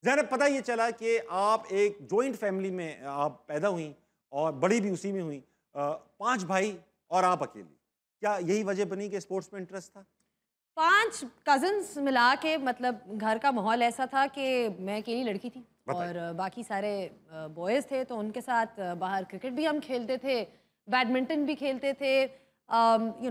ज़ैनब, पता ये चला कि आप एक जॉइंट फैमिली में आप पैदा हुई और बड़ी भी उसी में हुई। 5 भाई और आप अकेली। क्या यही वजह बनी कि स्पोर्ट्स में इंटरेस्ट था? 5 कज़िन्स मिला के मतलब घर का माहौल ऐसा था कि मैं अकेली लड़की थी बताइए। और बाकी सारे बॉयज़ थे, तो उनके साथ बाहर क्रिकेट भी हम खेलते थे, बैडमिंटन भी खेलते थे,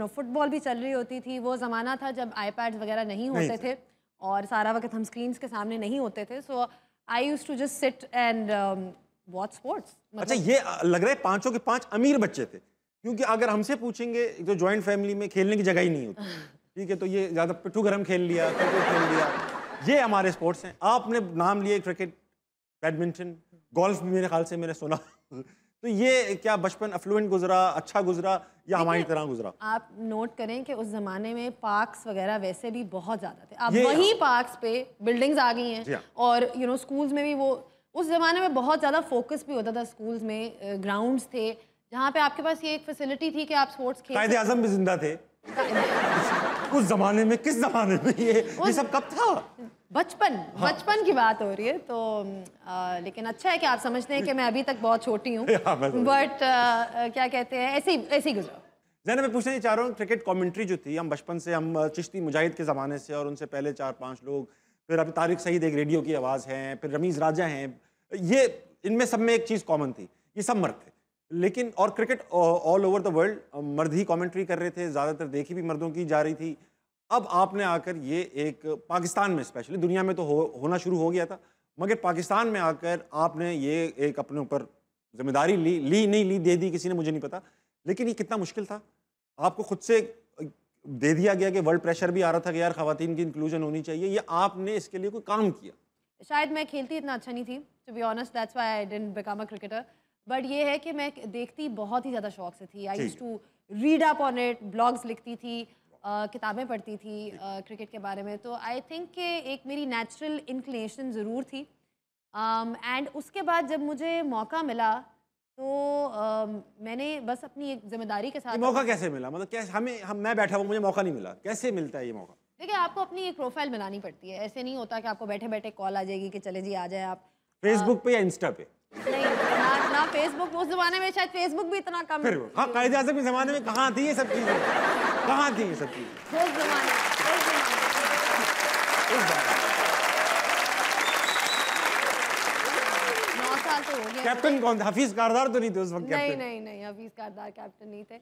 फुटबॉल भी चल रही होती थी। वो ज़माना था जब आईपैड्स वगैरह नहीं नहीं होते थे। थे और सारा वक़्त हम स्क्रीन्स के सामने नहीं होते थे। So I used to just sit and watch sports अच्छा, मतलब। ये लग रहा है पाँचों के 5 अमीर बच्चे थे। क्योंकि अगर हमसे पूछेंगे, तो जॉइंट फैमिली में खेलने की जगह ही नहीं होती। ठीक है, तो ये ज़्यादा पिट्ठू गरम खेल लिया, क्रिकेट खेल लिया, ये हमारे स्पोर्ट्स हैं। आपने नाम लिए क्रिकेट, बैडमिंटन, गोल्फ भी मेरे ख्याल से मैंने सुना। तो ये क्या बचपन अफ्लुएंट गुजरा, अच्छा गुजरा या हमारी देखिए, तरह गुजरा? आप नोट करें कि उस ज़माने में पार्क्स वगैरह वैसे भी बहुत ज़्यादा थे। अब ये वही पार्क्स पे बिल्डिंग्स आ गई हैं जी हाँ। और स्कूल्स में भी वो उस ज़माने में बहुत ज़्यादा फोकस भी होता था स्कूल्स में, ग्राउंड्स थे जहाँ पे आपके पास ये एक फैसिलिटी थी कि आप स्पोर्ट्स खेल कायदे आज़म भी जिंदा थे सकते। उस जमाने में। किस जमाने में ये सब कब था? बचपन हाँ। बचपन की बात हो रही है तो लेकिन अच्छा है कि आप समझते हैं कि मैं अभी तक बहुत छोटी हूँ, हाँ, मैं समझ बट क्या कहते हैं, ऐसे ही गुजरा। ज़ैनब, मैं पूछना ये चाह रहा हूँ, क्रिकेट कमेंट्री जो थी, हम बचपन से हम चिश्ती मुजाहिद के ज़माने से और उनसे पहले 4-5 लोग, फिर अभी तारिक सईद एक रेडियो की आवाज़ हैं, फिर रमीज़ राजा हैं, ये इनमें सब में एक चीज़ कॉमन थी, ये सब मर्द थे। लेकिन और cricket all over the world मर्द ही कमेंट्री कर रहे थे, ज़्यादातर देखी भी मर्दों की जा रही थी। अब आपने आकर ये एक पाकिस्तान में, स्पेशली दुनिया में तो होना शुरू हो गया था, मगर पाकिस्तान में आकर आपने ये एक अपने ऊपर जिम्मेदारी ली नहीं ली, दे दी किसी ने, मुझे नहीं पता, लेकिन ये कितना मुश्किल था? आपको खुद से दे दिया गया कि वर्ल्ड प्रेशर भी आ रहा था कि यार खवातीन की इंक्लूजन होनी चाहिए, या आपने इसके लिए कोई काम किया? शायद मैं खेलती इतना अच्छा नहीं थी, to be honest, that's why I didn't become a cricketer. But ये है कि मैं देखती बहुत ही ज़्यादा शौक से थी। I used to read up on it, blogs लिखती थी, किताबें पढ़ती थी क्रिकेट के बारे में। तो आई थिंक कि एक मेरी नेचुरल इंक्लिनेशन ज़रूर थी। एंड उसके बाद जब मुझे मौका मिला तो मैंने बस अपनी एक जिम्मेदारी के ये साथ। मौका कैसे मिला? मतलब कैसे मैं बैठा हूँ, मुझे मौका नहीं मिला, कैसे मिलता है ये मौका? देखिए, आपको अपनी एक प्रोफाइल बनानी पड़ती है। ऐसे नहीं होता कि आपको बैठे बैठे कॉल आ जाएगी कि चले जी आ जाए आप। फेसबुक पे या इंस्टा पे? नहीं, ना फेसबुक, उस ज़माने में शायद फेसबुक भी इतना कम। फिर हाँ, कायदे आज़म के ज़माने में कहाँ थी ये सब चीज़ें? कहाँ थी ये सब चीज़ें? उस ज़माने उस बात 9 साल तो हो गया। कैप्टन कौन था? हफीज कारदार तो नहीं थे उस वक्त नहीं कैप्टन? नहीं नहीं, हफीज कारदार कैप्टन नहीं थे।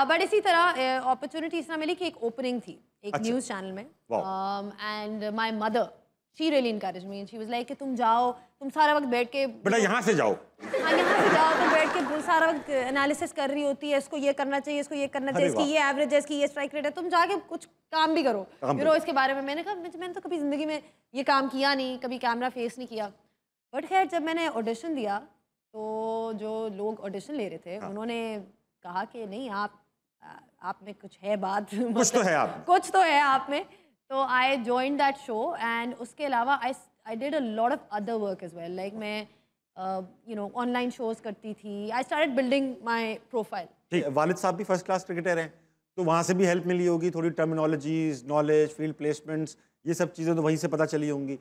बट इसी तरह अपॉर्चुनिटी इस तरह मिली कि एक ओपनिंग थी एक अच्छा। न्यूज़ चैनल में, वाह। And my mother, she really encourage me, she was like कि तुम जाओ, तुम सारा वक्त बैठ के बेटा यहाँ से जाओ। हाँ, यहाँ से जाओ, तुम बैठ के सारा वक्त एनालिसिस कर रही होती है, इसको ये करना चाहिए, इसको ये करना चाहिए, अरे इसकी वाह। ये एवरेज है, इसकी ये स्ट्राइक रेट है, तुम जाके कुछ काम भी करो काम भी इसके बारे में। मैंने कहा मैंने तो कभी ज़िंदगी में ये काम किया नहीं, कभी कैमरा फेस नहीं किया। बट खैर, जब मैंने ऑडिशन दिया तो जो लोग ऑडिशन ले रहे थे उन्होंने कहा कि नहीं, आप में कुछ है बात, कुछ तो है आप। कुछ तो है आप में। तो I join that show and उसके अलावा I did a lot of other work as well. Like मैं ऑनलाइन शोज करती थी। I started building my profile. ठीक है, वालिद साहब भी फर्स्ट क्लास क्रिकेटर हैं, तो वहाँ से भी हेल्प मिली होगी, थोड़ी टर्मिनोलॉजीज, नॉलेज, फील्ड प्लेसमेंट्स, ये सब चीज़ें तो वहीं से पता चली होंगी।